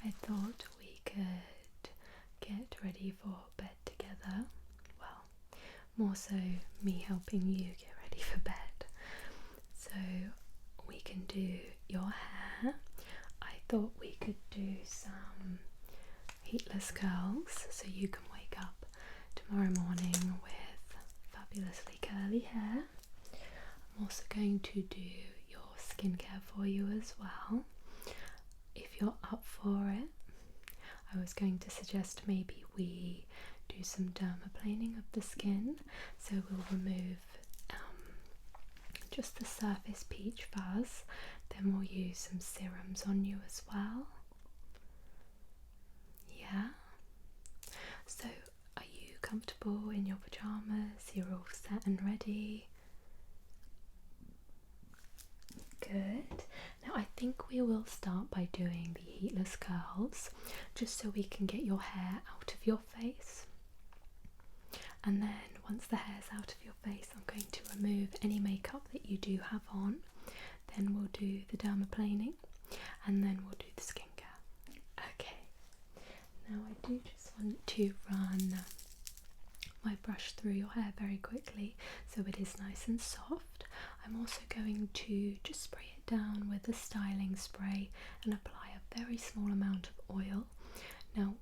I thought we could get ready for bed together. Well, more so me helping you get ready for bed. So we can do your hair. I thought we could do some heatless curls so you can wake up tomorrow morning with fabulously curly hair. I'm also going to do your skincare for you as well. If you're up for it, I was going to suggest maybe we do some dermaplaning of the skin. So we'll remove just the surface peach fuzz, then we'll use some serums on you as well. Yeah? So are you comfortable in your pyjamas? You're all set and ready? Good. Now I think we will start by doing the heatless curls, just so we can get your hair out of your face. And then once the hair's out of your face, I'm going to remove any makeup that you do have on. Then we'll do the dermaplaning, and then we'll do the skincare. Okay. Now I do just want to run my brush through your hair very quickly so it is nice and soft. I'm also going to just spray it down with a styling spray and apply a very small amount of oil. Now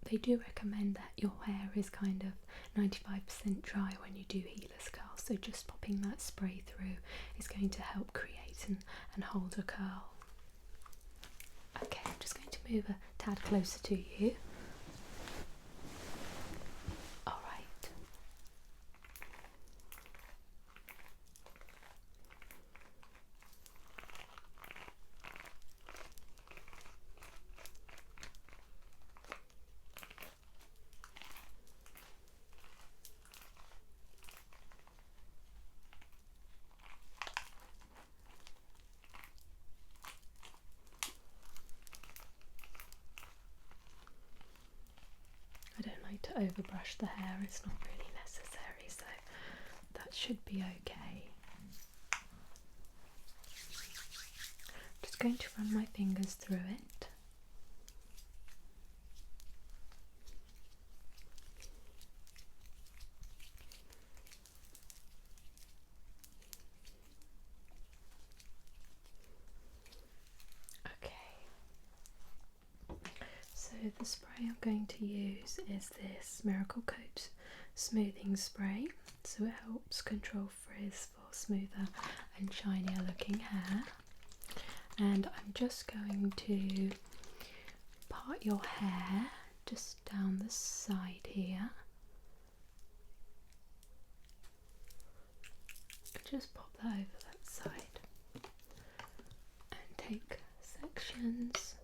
they do recommend that your hair is kind of 95% dry when you do heatless curls, so just popping that spray through is going to help create and hold a curl. Okay, I'm just going to move a tad closer to you. Alright. I don't like to overbrush the hair, it's not really necessary, so that should be okay. Just going to run my fingers through it. So the spray I'm going to use is this Miracle Coat smoothing spray, so it helps control frizz for smoother and shinier looking hair. And I'm just going to part your hair just down the side here. Just pop that over that side and take sections.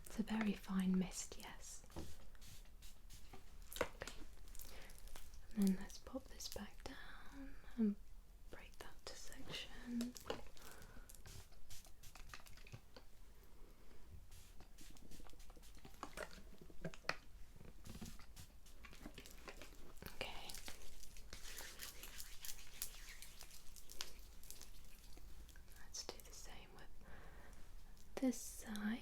It's a very fine mist, yes. Okay. And then let's pop this back down and break that to section. Okay. Let's do the same with this side.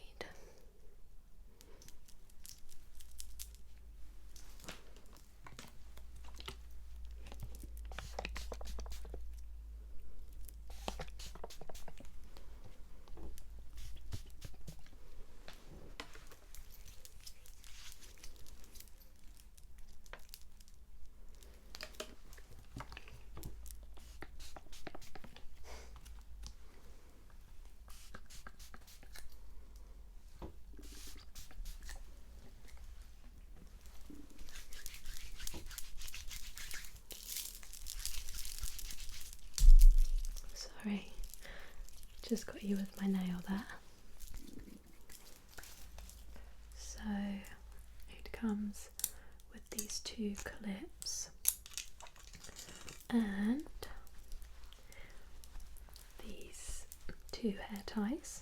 Sorry, just got you with my nail there. So it comes with these two clips and these two hair ties.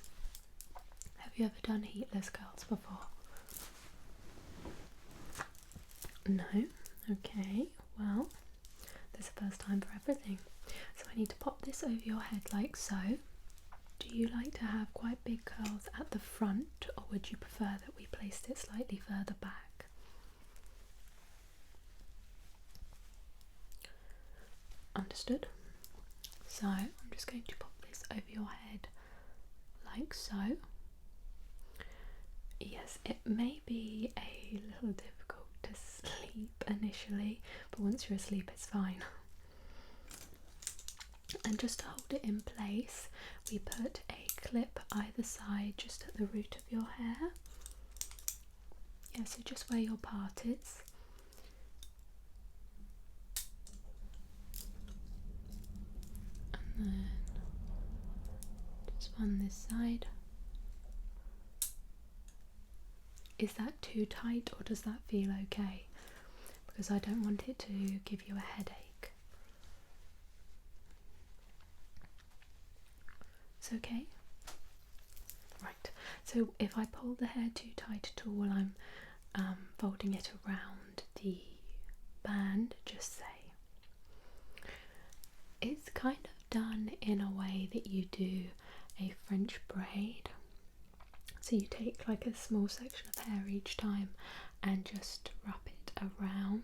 Have you ever done heatless curls before? No? Okay, well, there's a first time for everything. So I need to pop this over your head like so. Do you like to have quite big curls at the front, or would you prefer that we placed it slightly further back? Understood. So I'm just going to pop this over your head like so. Yes, it may be a little difficult to sleep initially, but once you're asleep it's fine. And just to hold it in place, we put a clip either side just at the root of your hair. Yeah, so just where your part is. And then just on this side. Is that too tight or does that feel okay? Because I don't want it to give you a headache. It's okay? Right, so if I pull the hair too tight at all while I'm folding it around the band, just say. It's kind of done in a way that you do a French braid. So you take like a small section of hair each time and just wrap it around.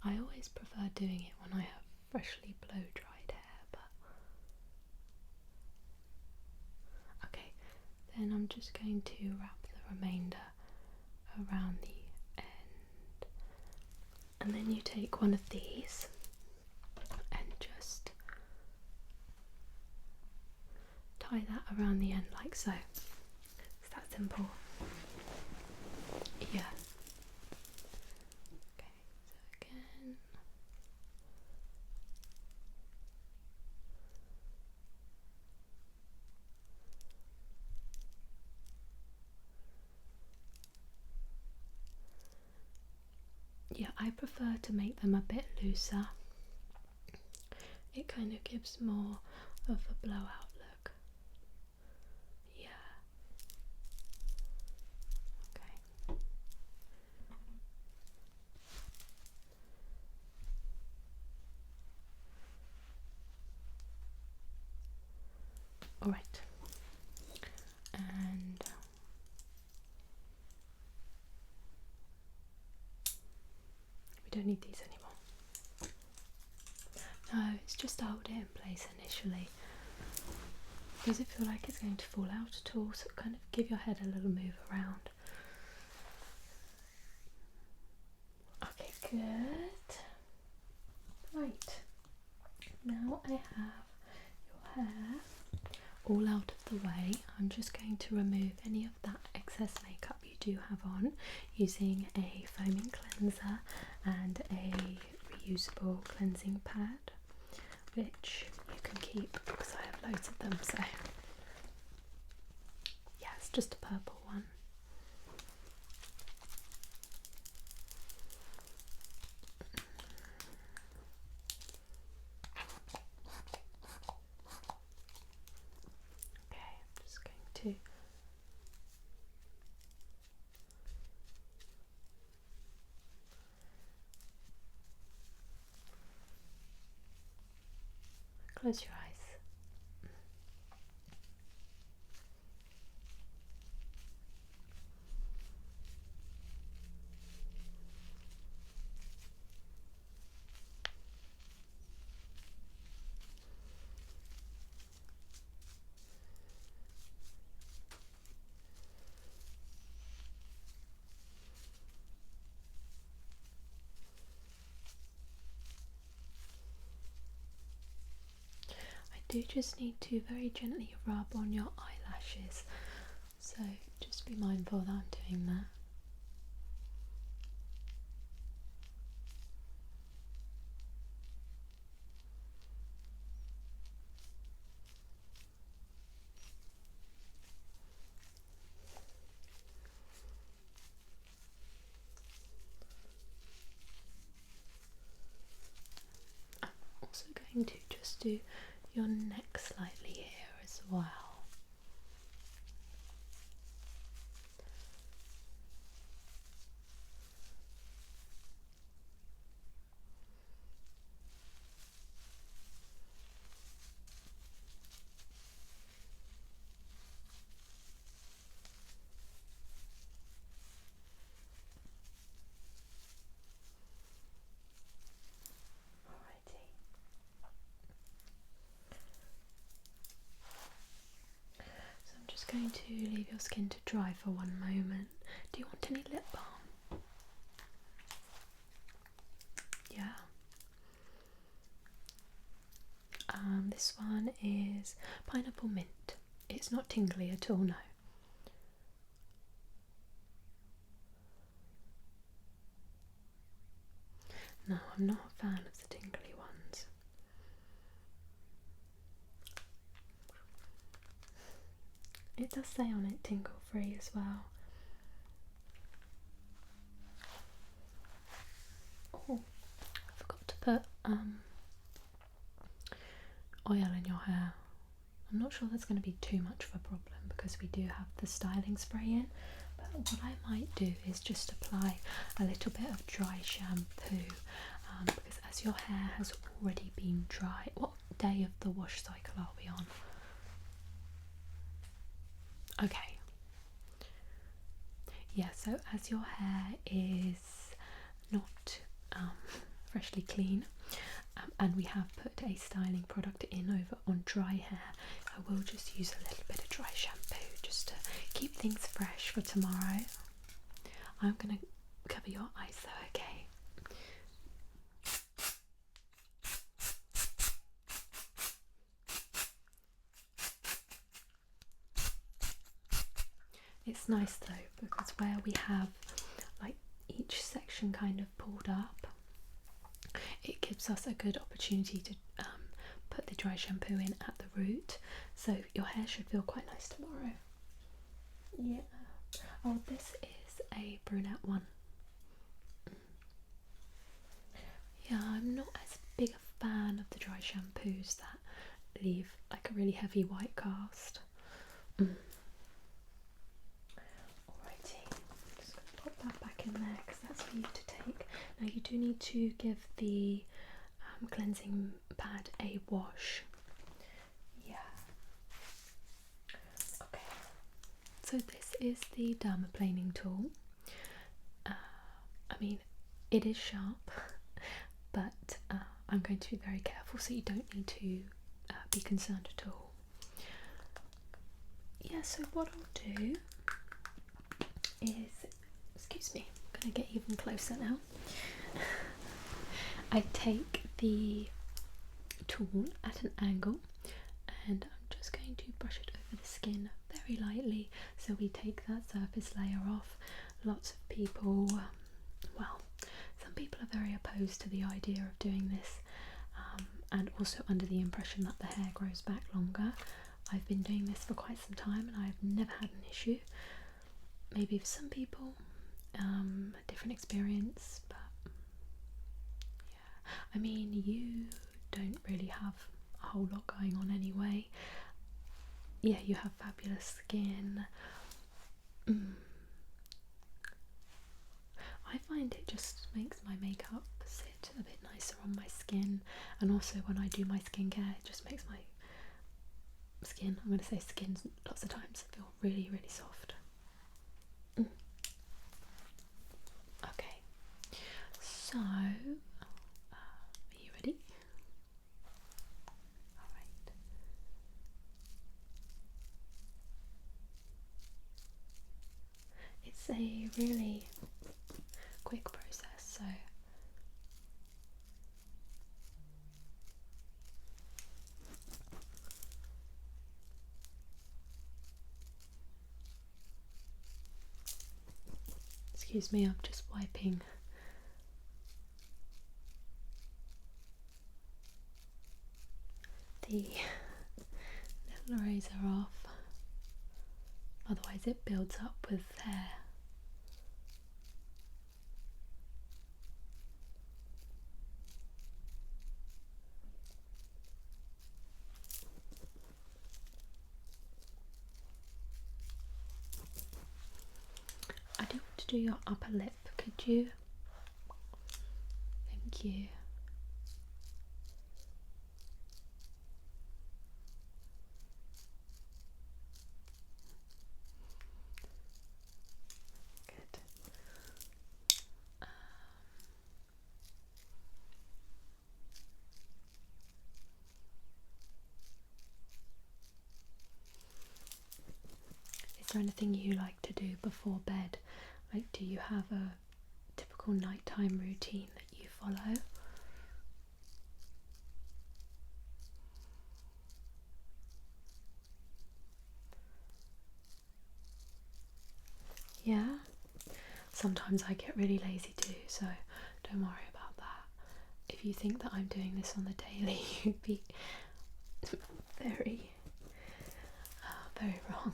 I always prefer doing it when I have freshly blow dried hair, but okay, then I'm just going to wrap the remainder around the end, and then you take one of these and just tie that around the end like so. It's that simple. Yeah. Okay, so again. Yeah, I prefer to make them a bit looser. It kind of gives more of a blowout look. Yeah. Okay. Alright. And we don't need these anymore. No, it's just to hold it in place initially. Does it feel like it's going to fall out at all? So kind of give your head a little move around. Okay, good. Right. Now I have your hair all out of the way. I'm just going to remove any of that excess makeup you do have on using a foaming cleanser and a reusable cleansing pad, which you can keep because I have loads of them. So yeah, it's just a purple one. Okay, I'm just going to close your eyes. I do just need to very gently rub on your eyelashes, so just be mindful that I'm doing that. going to just do your neck slightly here as well. So I'm just going to leave your skin to dry for one moment. Do you want any lip balm? Yeah. This one is pineapple mint. It's not tingly at all, no. No, I'm not a fan of the tingly ones. It does say on it tingle free as well. Oh, I forgot to put oil in your hair. I'm not sure that's going to be too much of a problem because we do have the styling spray in, but what I might do is just apply a little bit of dry shampoo because as your hair has already been dry. What day of the wash cycle are we on? Okay. Yeah, so as your hair is not freshly clean, and we have put a styling product in over on dry hair, I will just use a little bit of dry shampoo just to keep things fresh for tomorrow. I'm going to cover your eyes though, okay? It's nice though because where we have like each section kind of pulled up, it gives us a good opportunity to put the dry shampoo in at the root, so your hair should feel quite nice tomorrow. Yeah. Oh, this is a brunette one. Yeah, I'm not as big a fan of the dry shampoos that leave like a really heavy white cast. Alrighty, just going to pop that back in there because that's for you to take. Now you do need to give the cleansing pad a wash. Yeah. Okay. So this is the Dermaplaning tool. I mean, it is sharp, but I'm going to be very careful, so you don't need to be concerned at all. Yeah. So what I'll do is, excuse me, I'm going to get even closer now. I take the tool at an angle and I'm just going to brush it over the skin very lightly so we take that surface layer off. Lots of people, well, some people are very opposed to the idea of doing this and also under the impression that the hair grows back longer. I've been doing this for quite some time and I've never had an issue. Maybe for some people, a different experience, but yeah, I mean, you don't really have a whole lot going on anyway. Yeah, you have fabulous skin. I find it just makes my makeup sit a bit nicer on my skin, and also when I do my skincare it just makes my skin, I'm going to say skin lots of times, feel really, really soft. Okay, so are you ready? Alright. It's a really quick process, so excuse me, I'm just wiping the little razor off, otherwise it builds up with hair. do your upper lip, could you? Thank you. Good. Is there anything you like to do before bed? Like, do you have a typical nighttime routine that you follow? Yeah? Sometimes I get really lazy too, so don't worry about that. If you think that I'm doing this on the daily, you'd be very, very wrong.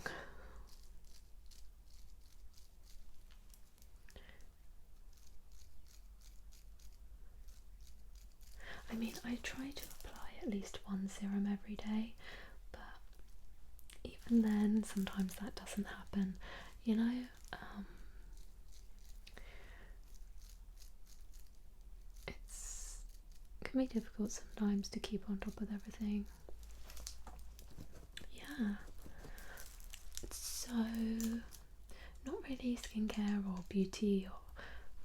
I mean, I try to apply at least one serum every day, but even then, sometimes that doesn't happen, you know? It can be difficult sometimes to keep on top of everything. Yeah. So, not really skincare or beauty or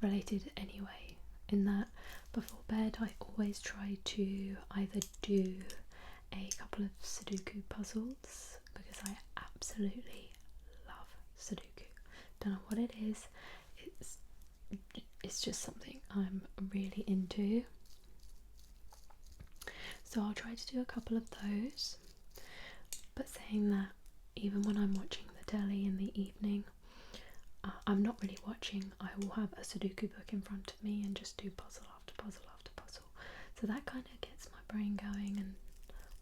related anyway, in that before bed I always try to either do a couple of Sudoku puzzles, because I absolutely love Sudoku. Don't know what it is, it's just something I'm really into. So I'll try to do a couple of those, but saying that, even when I'm watching the telly in the evening, I'm not really watching, I will have a Sudoku book in front of me and just do puzzle after puzzle after puzzle. So that kind of gets my brain going and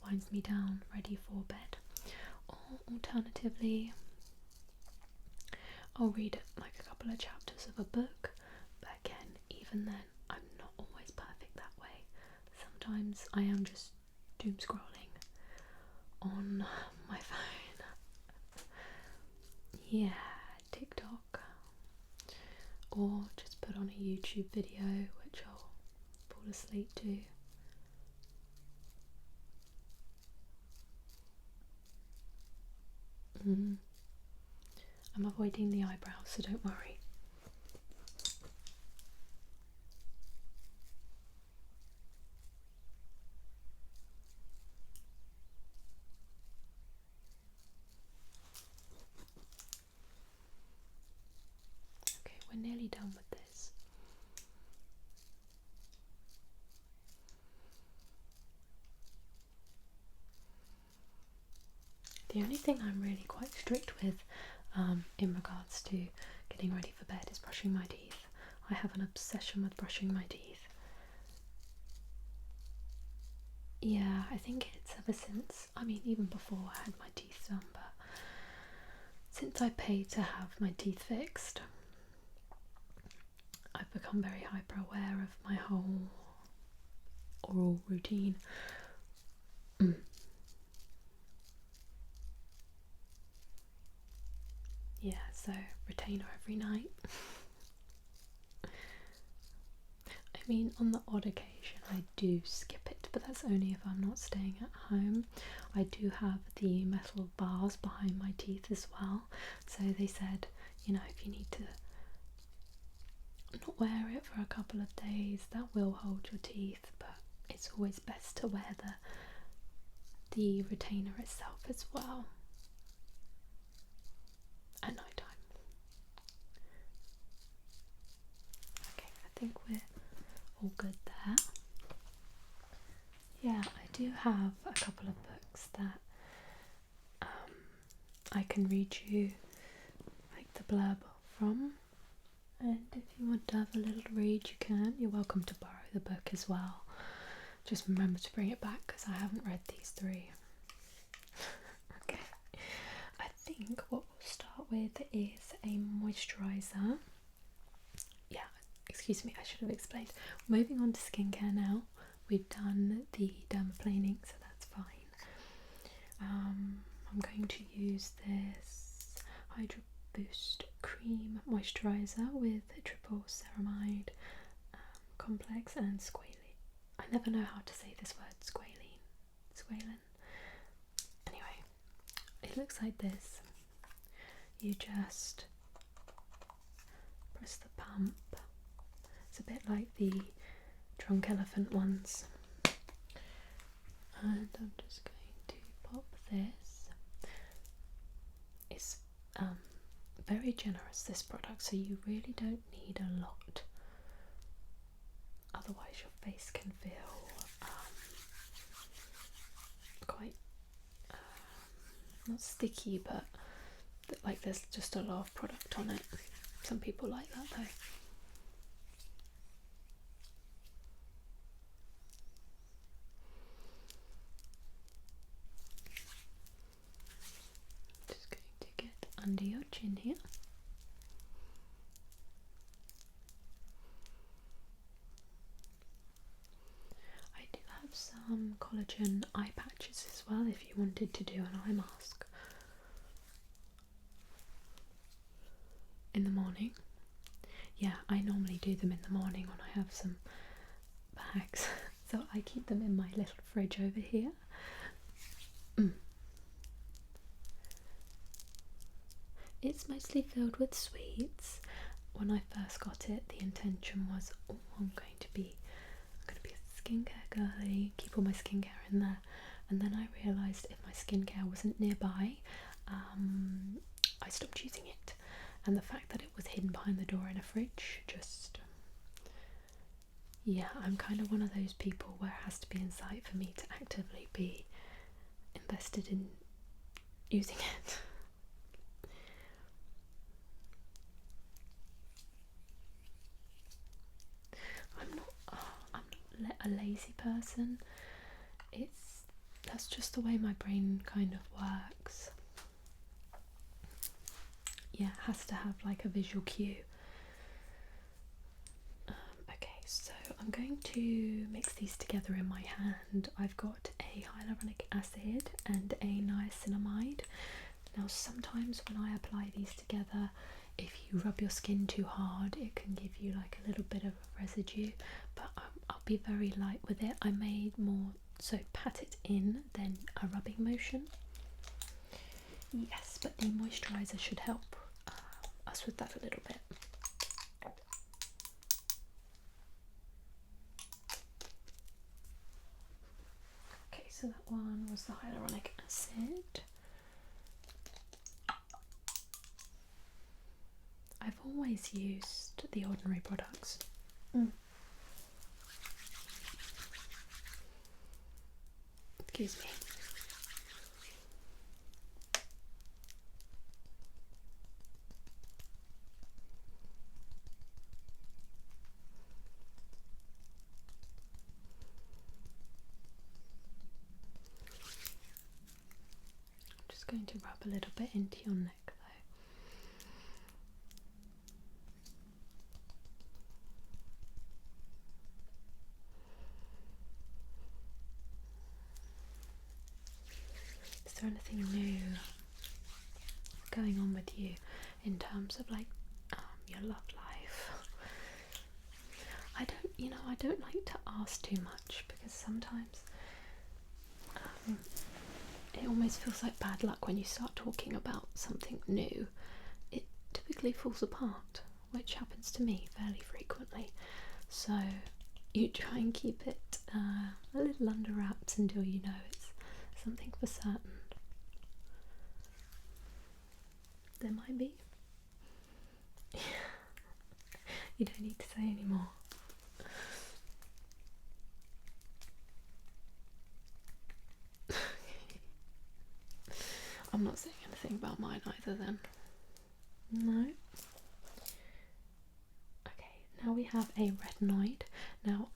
winds me down, ready for bed. Or alternatively, I'll read like a couple of chapters of a book, but again, even then, I'm not always perfect that way. Sometimes I am just doom scrolling on my phone. Yeah, TikTok. Or just put on a YouTube video which I'll fall asleep to. I'm avoiding the eyebrows, so don't worry. Okay, we're nearly done with this. The only thing I'm really quite strict with in regards to getting ready for bed is brushing my teeth. I have an obsession with brushing my teeth. Yeah, I think it's ever since, I mean even before I had my teeth done, but since I paid to have my teeth fixed, I've become very hyper aware of my whole oral routine. Yeah, so retainer every night. I mean, on the odd occasion I do skip it, but that's only if I'm not staying at home. I do have the metal bars behind my teeth as well, so they said, you know, if you need to not wear it for a couple of days, that will hold your teeth, but it's always best to wear the retainer itself as well at night time. Okay, I think we're all good there. Yeah, I do have a couple of books that I can read you like the blurb from, and if you want to have a little read you can. You're welcome to borrow the book as well. Just remember to bring it back because I haven't read these three. Okay, I think what we'll start with is a moisturizer. Yeah, excuse me, I should have explained. Moving on to skincare now. We've done the dermaplaning, so that's fine. I'm going to use this Hydro Boost Cream cream moisturizer with triple ceramide complex and squalene. I never know how to say this word, squalene. Anyway, it looks like this. You just press the pump. It's a bit like the drunk elephant ones. And I'm just going to pop this. It's very generous, this product, so you really don't need a lot. Otherwise your face can feel quite not sticky, but like there's just a lot of product on it. Some people like that though. Just going to get under your chin here. I do have some collagen eye patches as well if you wanted to do an eye mask in the morning. Yeah, I normally do them in the morning when I have some bags, so I keep them in my little fridge over here. It's mostly filled with sweets. When I first got it, the intention was, oh, I'm going to be a skincare girly, keep all my skincare in there. And then I realised if my skincare wasn't nearby, I stopped using it. And the fact that it was hidden behind the door in a fridge just... Yeah, I'm kind of one of those people where it has to be in sight for me to actively be invested in using it. I'm not a lazy person. That's just the way my brain kind of works. Yeah, it has to have like a visual cue. Okay, so I'm going to mix these together in my hand. I've got a hyaluronic acid and a niacinamide. Now sometimes when I apply these together, if you rub your skin too hard, it can give you like a little bit of a residue, but I'll be very light with it. I made more so pat it in than a rubbing motion. Yes, but the moisturizer should help us with that a little bit. Okay, so that one was the hyaluronic acid. I've always used the Ordinary products. Excuse me. I'm just going to rub a little bit into your neck though. Is there anything new going on with you in terms of like your love life? I don't like to ask too much because sometimes it almost feels like bad luck when you start talking about something new. It typically falls apart, which happens to me fairly frequently. So you try and keep it a little under wraps until you know it's something for certain. There might be. You don't need to say any more. I'm not saying anything about mine either then. No. Okay, now we have a retinoid. Now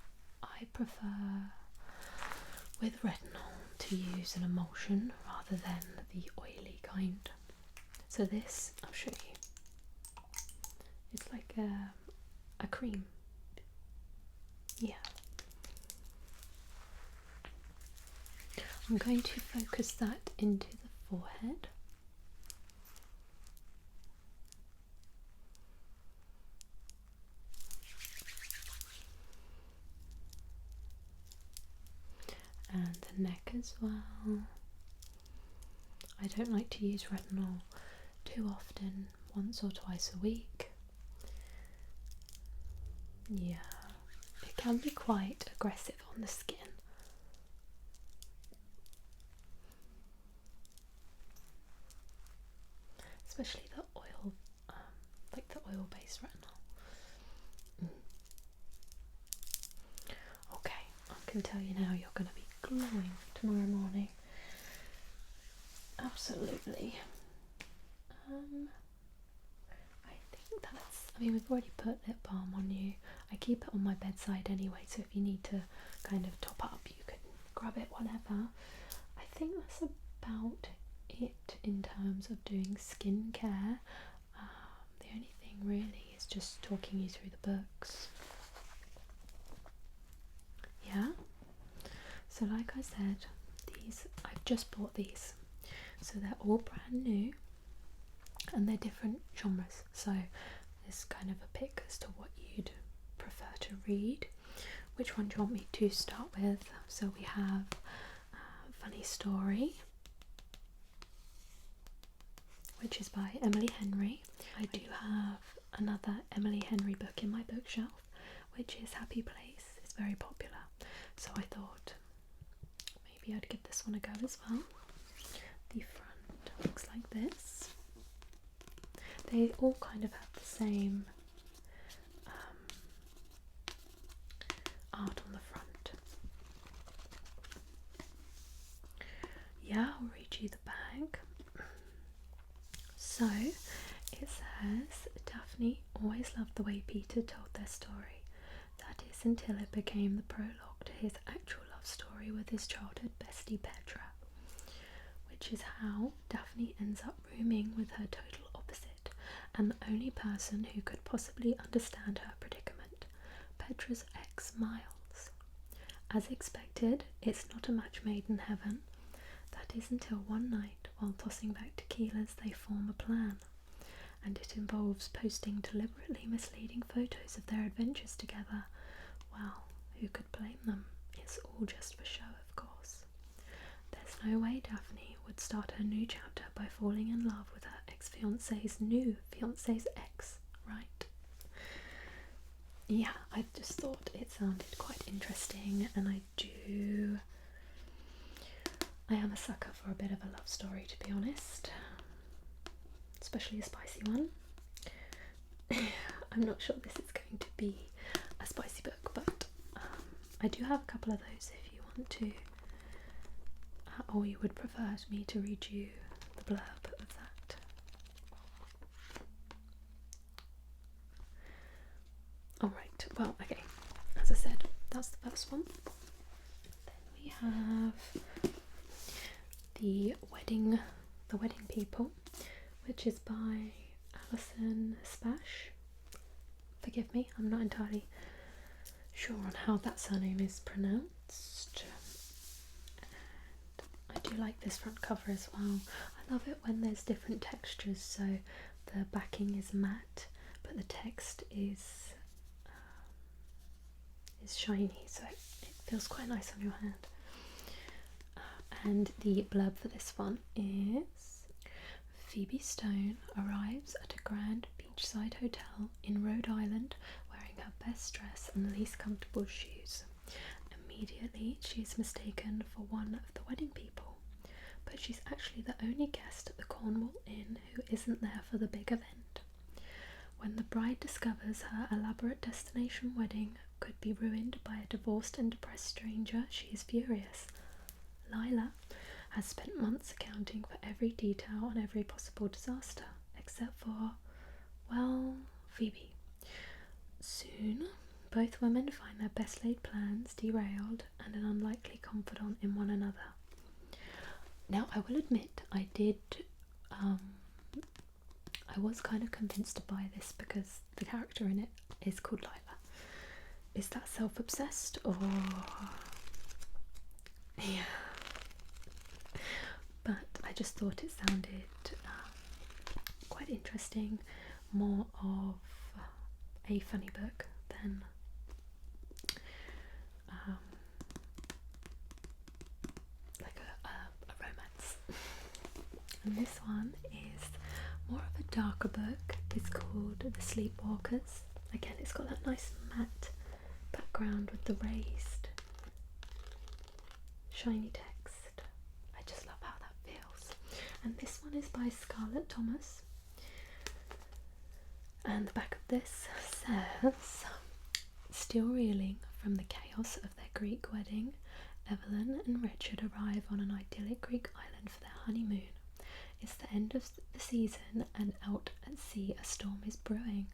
I prefer with retinol to use an emulsion rather than the oily kind. So this, I'll show you. It's like a cream. Yeah. I'm going to focus that into the forehead. the neck as well. I don't like to use retinol too often, once or twice a week. Yeah, it can be quite aggressive on the skin. Especially the oil, like the oil-based retinol. Okay, I can tell you now you're going to be glowing tomorrow morning. Absolutely. I think that's, I mean, we've already put lip balm on you. I keep it on my bedside anyway, so if you need to kind of top up, you can grab it whenever. I think that's about it in terms of doing skincare. The only thing really is just talking you through the books. Yeah, so like I said, these, I've just bought these, so they're all brand new and they're different genres, so there's kind of a pick as to what you'd prefer to read. Which one do you want me to start with? So we have Funny Story, which is by Emily Henry. I do have another Emily Henry book in my bookshelf, which is Happy Place. It's very popular, so I thought maybe I'd give this one a go as well. The front looks like this. They all kind of have the same art on the front. Yeah, I'll read you the back. So it says, Daphne always loved the way Peter told their story. That is until it became the prologue to his actual love story with his childhood bestie Petra, which is how Daphne ends up rooming with her total opposite and the only person who could possibly understand her predicament, Petra's ex Miles. As expected, it's not a match made in heaven. That is until one night, while tossing back tequilas, they form a plan, and it involves posting deliberately misleading photos of their adventures together. Well, who could blame them? It's all just for show, of course. There's no way Daphne would start her new chapter by falling in love with her ex-fiance's new fiance's ex, right? Yeah, I just thought it sounded quite interesting, and I am a sucker for a bit of a love story, to be honest, especially a spicy one. I'm not sure this is going to be a spicy book, but I do have a couple of those if you want to, or you would prefer me to read you the blurb of that. Alright, well, okay, as I said, that's the first one. Then we have The Wedding People, which is by Alison Spash. Forgive me, I'm not entirely sure on how that surname is pronounced. And I do like this front cover as well. I love it when there's different textures, so the backing is matte but the text is shiny, so it feels quite nice on your hand. And the blurb for this one is, Phoebe Stone arrives at a grand beachside hotel in Rhode Island wearing her best dress and least comfortable shoes. Immediately she is mistaken for one of the wedding people, but she's actually the only guest at the Cornwall Inn who isn't there for the big event. When the bride discovers her elaborate destination wedding could be ruined by a divorced and depressed stranger, she is furious. Lila has spent months accounting for every detail on every possible disaster, except for, well, Phoebe. Soon, both women find their best laid plans derailed and an unlikely confidant in one another. Now, I will admit, I was kind of convinced to buy this because the character in it is called Lila. Is that self-obsessed or... yeah. But I just thought it sounded quite interesting, more of a funny book than And this one is more of a darker book. It's called The Sleepwalkers. Again, it's got that nice matte background with the raised shiny text. I just love how that feels. And this one is by Scarlett Thomas. And the back of this says, still reeling from the chaos of their Greek wedding, Evelyn and Richard arrive on an idyllic Greek island for their honeymoon. It's the end of the season and out at sea a storm is brewing.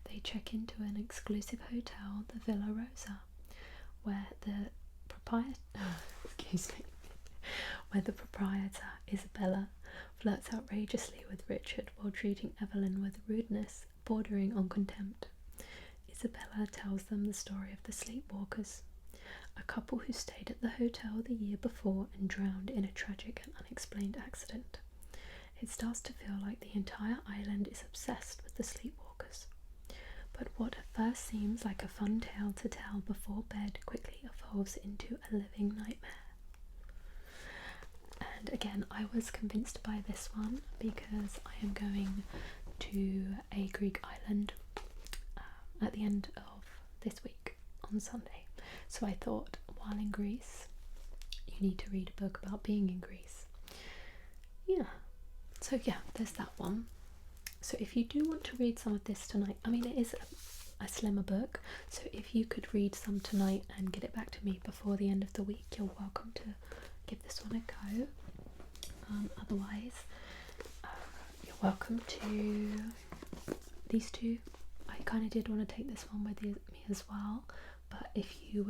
They check into an exclusive hotel, the Villa Rosa, where the proprietor, Isabella, flirts outrageously with Richard while treating Evelyn with rudeness bordering on contempt. Isabella tells them the story of the Sleepwalkers, a couple who stayed at the hotel the year before and drowned in a tragic and unexplained accident. It starts to feel like the entire island is obsessed with the Sleepwalkers. But what at first seems like a fun tale to tell before bed quickly evolves into a living nightmare. And again, I was convinced by this one because I am going to a Greek island at the end of this week on Sunday. So I thought, while in Greece, you need to read a book about being in Greece. Yeah. So yeah, there's that one. So if you do want to read some of this tonight, I mean, it is a slimmer book, so if you could read some tonight and get it back to me before the end of the week, you're welcome to give this one a go. Otherwise, you're welcome to these two. I kind of did want to take this one with me as well, but if you're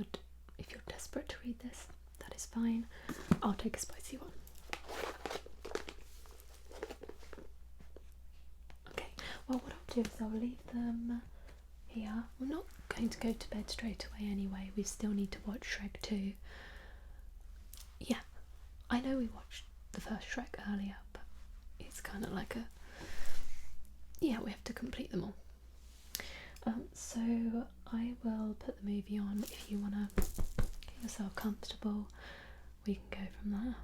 desperate to read this, that is fine. I'll take a spicy one. Okay, well, what I'll do is I'll leave them here. We're not going to go to bed straight away anyway. We still need to watch Shrek 2. Yeah, I know we watched the first Shrek earlier, but it's kind of like we have to complete them all. So I will put the movie on. If you want to get yourself comfortable, we can go from there.